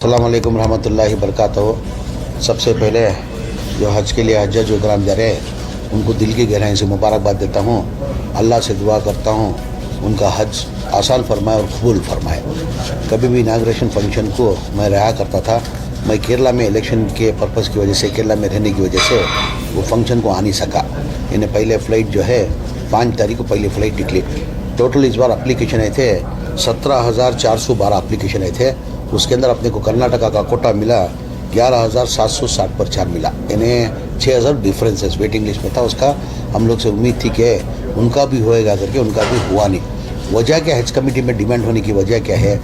अस्सलाम वालेकुम रहमतुल्लाहि बरकातहू। सबसे पहले जो हज के लिए हज्जाज इकराम जा रहे हैं उनको दिल की गहराई से मुबारकबाद देता हूँ। अल्लाह से दुआ करता हूँ उनका हज आसान फरमाए और कबूल फरमाए। कभी भी इनाग्रेशन फंक्शन को मैं रहा करता था। मैं केरला में इलेक्शन के पर्पज़ की वजह से, केरला में रहने की वजह से वो फंक्शन को आ नहीं सका। इन्हें पहले फ़्लाइट जो है 5 तारीख को पहली फ़्लाइट निकली। टोटल इस बार एप्लीकेशन आए थे 17,412 एप्लीकेशन आए थे। उसके अंदर अपने को कर्नाटका का कोटा मिला 11,760 पर 4 मिला। इन्हें 6,000 डिफरेंसेस वेटिंग लिस्ट में था। उसका हम लोग से उम्मीद थी कि उनका भी होएगा करके, उनका भी हुआ नहीं। वजह क्या है, हज कमेटी में डिमांड होने की वजह क्या है?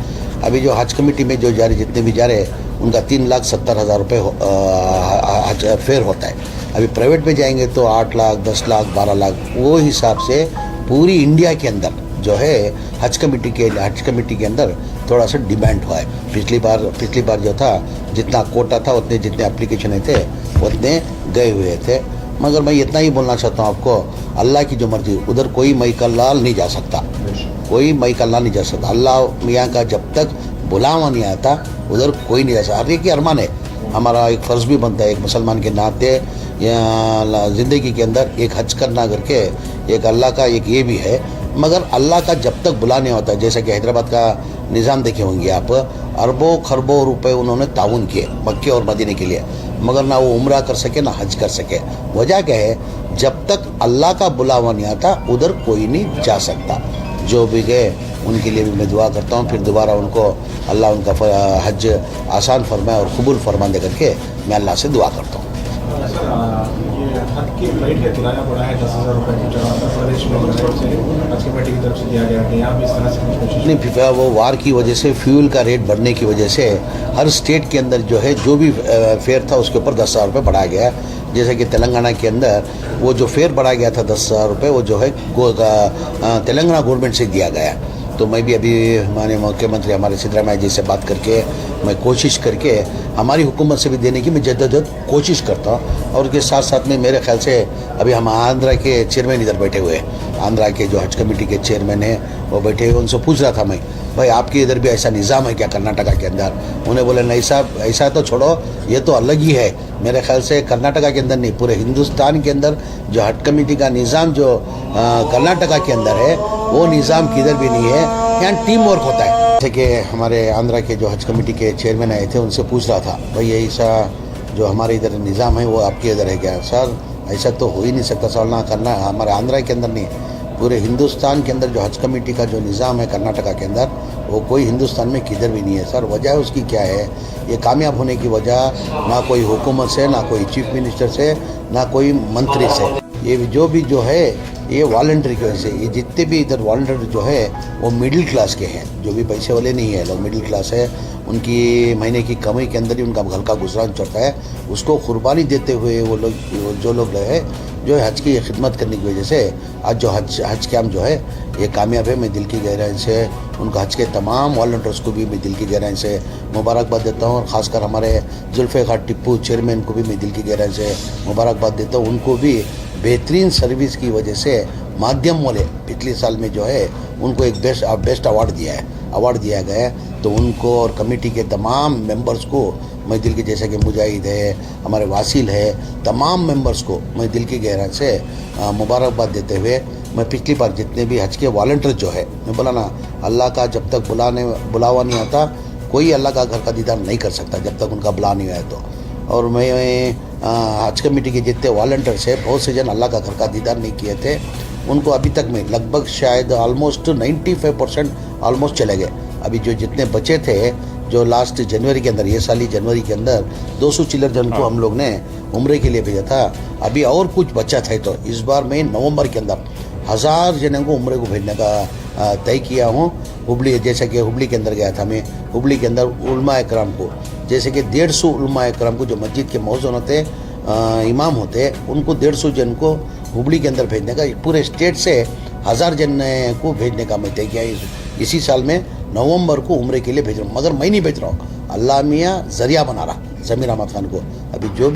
अभी जो हज कमेटी में जो जा रहे, जितने भी जा रहे उनका 3,70,000 रुपये हज फेयर होता है। अभी प्राइवेट में जाएंगे तो 8 लाख, 10 लाख, 12 लाख, वो हिसाब से पूरी इंडिया के अंदर जो है हज कमेटी के अंदर थोड़ा सा डिमांड हुआ है। पिछली बार जो था, जितना कोटा था उतने जितने एप्लीकेशन थे उतने गए हुए थे। मगर मैं इतना ही बोलना चाहता हूँ आपको, अल्लाह की जो मर्जी, उधर कोई मई का लाल नहीं जा सकता, कोई मई का लाल नहीं जा सकता। अल्लाह मियाँ का जब तक बुलावा नहीं आता उधर कोई नहीं जा सकता। हर एक की अरमान है, हमारा एक फ़र्ज़ भी बनता है एक मुसलमान के नाते या ज़िंदगी के अंदर एक हज करना करके, एक अल्लाह का एक ये भी है। मगर अल्लाह का जब तक बुला नहीं होता, जैसा कि हैदराबाद का निज़ाम देखे होंगे आप, अरबों खरबों रुपए उन्होंने ताउन किए मक्के और मदीने के लिए, मगर ना वो उम्रा कर सके ना हज कर सके। वजह क्या है? जब तक अल्लाह का बुलावा नहीं आता उधर कोई नहीं जा सकता। जो भी गए उनके लिए भी मैं दुआ करता हूँ। फिर दोबारा उनको अल्लाह उनका हज आसान फरमाए और कबूल फरमा दे करके मैं अल्लाह से दुआ करता हूँ। ये हज की फ्लाइट का किराया पड़ा है 10,000 रुपये की प्रदेश में हज कमेटी की तरफ से दिया गया है। यहाँ भी इस तरह से कोशिश नहीं, वो वार की वजह से, फ्यूल का रेट बढ़ने की वजह से हर स्टेट के अंदर जो है जो भी फेयर था उसके ऊपर 10,000 रुपये बढ़ाया गया। जैसे कि तेलंगाना के अंदर वो जो फेयर बढ़ाया गया था 10,000 रुपये, वो जो है तेलंगाना गवर्नमेंट से दिया गया। तो मैं भी अभी माननीय मुख्यमंत्री हमारे सिद्धरामैया जी से बात करके मैं कोशिश करके हमारी हुकूमत से भी देने की मैं जद्दोजहद कोशिश करता हूँ। और उसके साथ साथ में मेरे ख्याल से अभी हम आंध्रा के चेयरमैन इधर बैठे हुए हैं, आंध्रा के जो हज कमेटी के चेयरमैन हैं वो बैठे हुए। उनसे पूछ रहा था मैं, भाई आपके इधर भी ऐसा निज़ाम है क्या कर्नाटका के अंदर? उन्हें बोले नहीं साहब, ऐसा तो छोड़ो, ये तो अलग ही है। मेरे ख्याल से कर्नाटका के अंदर नहीं, पूरे हिंदुस्तान के अंदर जो हज कमेटी का निज़ाम जो कर्नाटका के अंदर है वो निज़ाम किधर भी नहीं है। यहाँ टीम वर्क होता है। जैसे कि हमारे आंध्रा के जो हज कमेटी के चेयरमैन आए थे, उनसे पूछ रहा था, भाई ऐसा जो हमारे इधर निज़ाम है वो आपके इधर है क्या? सर ऐसा तो हो ही नहीं सकता सर, ना करना हमारे आंध्रा के अंदर नहीं, पूरे हिंदुस्तान के अंदर जो हज कमेटी का जो निज़ाम है कर्नाटका के अंदर, वो कोई हिंदुस्तान में किधर भी नहीं है सर। वजह उसकी क्या है? ये कामयाब होने की वजह ना कोई हुकूमत से, ना कोई चीफ मिनिस्टर से, ना कोई मंत्री से, ये जो भी जो है ये वॉलंटरी की वजह से। ये जितने भी इधर वॉलंटियर जो है वो मिडिल क्लास के हैं, जो भी पैसे वाले नहीं है, लोग मिडिल क्लास है। उनकी महीने की कमाई के अंदर ही उनका घर का गुजरान चलता है। उसको कुर्बानी देते हुए वो लोग, जो लोग है जो हज की खिदमत करने की वजह से आज जो हज कैम्प जो है ये कामयाब है। मैं दिल की गहराई से उनका हज के तमाम वॉलंटियर्स को भी मैं दिल की गहराई से मुबारकबाद देता हूँ। और ख़ासकर हमारे जुल्फ़िकार टिप्पू चेयरमैन को भी मैं दिल की गहराई से मुबारकबाद देता हूँ। उनको भी बेहतरीन सर्विस की वजह से माध्यम वाले पिछले साल में जो है उनको एक बेस्ट अवार्ड दिया गया है। तो उनको और कमेटी के तमाम मेंबर्स को मैं दिल के, जैसे कि मुजाहिद है, हमारे वासिल है, तमाम मेंबर्स को मैं दिल की गहराई से मुबारकबाद देते हुए, मैं पिछली बार जितने भी हज के वॉलंटियर जो है, मैं बोला ना, अल्लाह का जब तक बुलावा नहीं आता कोई अल्लाह का घर का दीदार नहीं कर सकता जब तक उनका बुला नहीं आया तो। और मैं हज कमेटी के जितने वॉलंटियर्स है, बहुत से जन अल्लाह का घर का दीदार नहीं किए थे, उनको अभी तक में लगभग शायद ऑलमोस्ट 95% ऑलमोस्ट चले गए। अभी जो जितने बचे थे, जो लास्ट जनवरी के अंदर, ये साली जनवरी के अंदर 200 चिल्लर जन को हम लोग ने उम्रे के लिए भेजा था। अभी और कुछ बचा था, तो इस बार मैं नवंबर के अंदर 1000 जनों को उम्रे को भेजने का तय किया हूँ। हुबली, जैसे कि हुबली के अंदर गया था मैं, हुबली के अंदर उलमा इकराम को, जैसे कि 150 उलमा इकराम को जो मस्जिद के मौज़ून होते इमाम होते, उनको 150 जन को हुबली के अंदर भेजने का, पूरे स्टेट से 1000 जन को भेजने का मैं तय किया। इसी साल में नवंबर को उम्रे के लिए भेज रहा हूँ। मगर मैं नहीं भेज रहा हूँ, अल्लाह मियाँ ज़रिया बना रहा ज़मीर अहमद खान को। अभी जो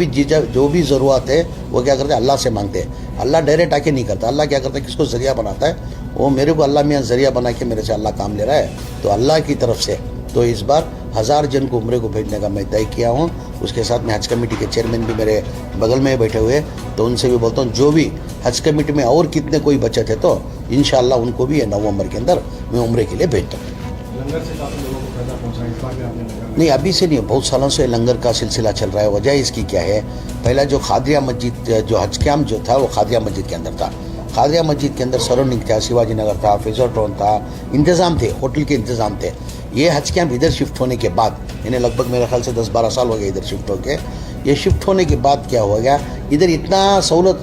भी ज़रूरत है वो क्या करते हैं, अल्लाह से मांगते हैं। अल्लाह डायरेक्ट आके नहीं करता, अल्लाह क्या करता है, किसको ज़रिया बनाता है। वो मेरे को अल्लाह मियाँ ज़रिया बना के मेरे से अल्लाह काम ले रहा है, तो अल्लाह की तरफ से। तो इस बार 1000 जन को उम्रे को भेजने का मैं तय किया हूँ। उसके साथ में हज कमेटी के चेयरमैन भी मेरे बगल में बैठे हुए, तो उनसे भी बोलता हूँ जो भी हज कमेटी में और कितने कोई बचत है तो इंशाल्लाह उनको भी नवंबर के अंदर मैं उम्रे के लिए भेजता हूँ। लंगर से काफ़ी लोगों को फायदा पहुँचा, इस बार भी आपने लंगर नहीं, अभी से नहीं, बहुत सालों से लंगर का सिलसिला चल रहा है। वजह इसकी क्या है, पहला जो खादिया मस्जिद जो हज कैम्प जो था वो खादिया मस्जिद के अंदर था। खादिया मस्जिद के अंदर सराउंडिंग था, शिवाजी नगर था, फिजोटोन था, इंतज़ाम थे, होटल के इंतज़ाम थे। ये हज कैम्प इधर शिफ्ट होने के बाद, इन्हें लगभग मेरे ख्याल से 10-12 साल हो गए इधर शिफ्ट होके। ये शिफ्ट होने के बाद क्या हो गया, इधर इतना सहूलत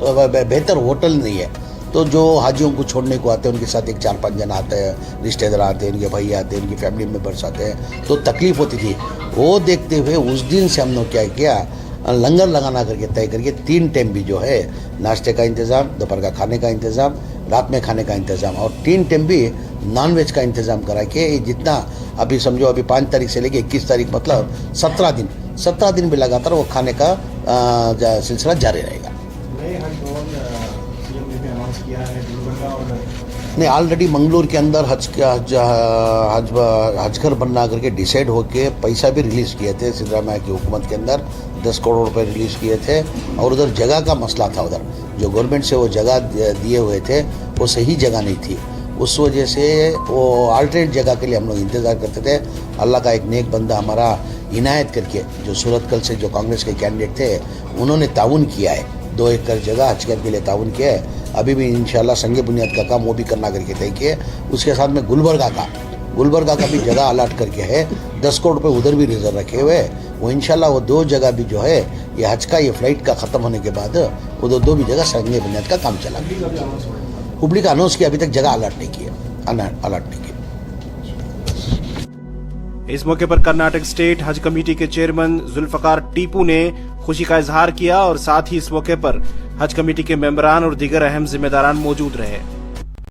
बेहतर होटल नहीं है, तो जो हाजियों को छोड़ने को आते हैं उनके साथ एक 4-5 जन आते हैं, रिश्तेदार आते हैं, उनके भाई आते हैं, उनकी फैमिली मेम्बर्स आते हैं, तो तकलीफ़ होती थी। वो देखते हुए उस दिन से हम लोग क्या किया, लंगर लगाना करके तय करके 3 टाइम भी जो है नाश्ते का इंतज़ाम, दोपहर का खाने का इंतज़ाम, रात में खाने का इंतज़ाम और 3 टाइम भी नॉन वेज का इंतज़ाम करा के जितना अभी समझो अभी 5 तारीख से लेके 21 तारीख मतलब 17 दिन भी लगातार वो खाने का सिलसिला जारी रहेगा। नए हज भवन सीएम ने भी अनाउंस किया है गुलबर्गा और नहीं, ऑलरेडी मंगलूर के अंदर हजघर बनना करके डिसाइड होके पैसा भी रिलीज़ किए थे सिद्धरामैया की हुकूमत के अंदर, 10 करोड़ रुपए रिलीज़ किए थे। और उधर जगह का मसला था, उधर जो गवर्नमेंट से वो जगह दिए हुए थे वो सही जगह नहीं थी, उस वजह से वो अल्टरनेट जगह के लिए हम लोग इंतज़ार करते थे। अल्लाह का एक नेक बंदा हमारा इनायत करके जो सूरतकल से जो कांग्रेस के कैंडिडेट थे, उन्होंने ताउन किया है, 2 एकड़ जगह हज कैम्प के लिए ताउन किया है। अभी भी इंशाल्लाह संगे बुनियाद का काम वो भी करना करके तय किए। उसके साथ में गुलबर्गा का भी जगह अलाट करके है, 10 करोड़ रुपये उधर भी रिजर्व रखे हुए हैं। वो इंशाल्लाह वो 2 जगह भी जो है ये हज का ये फ्लाइट का ख़त्म होने के बाद वो 2 भी जगह संगे बुनियाद का काम चला। हुबली का अनाउंस किया, अभी तक जगह अलाट नहीं किया। इस मौके पर कर्नाटक स्टेट हज कमेटी के चेयरमैन जुल्फकार टीपू ने खुशी का इजहार किया और साथ ही इस मौके पर हज कमेटी के मेंबरान और दीगर अहम जिम्मेदारान मौजूद रहे।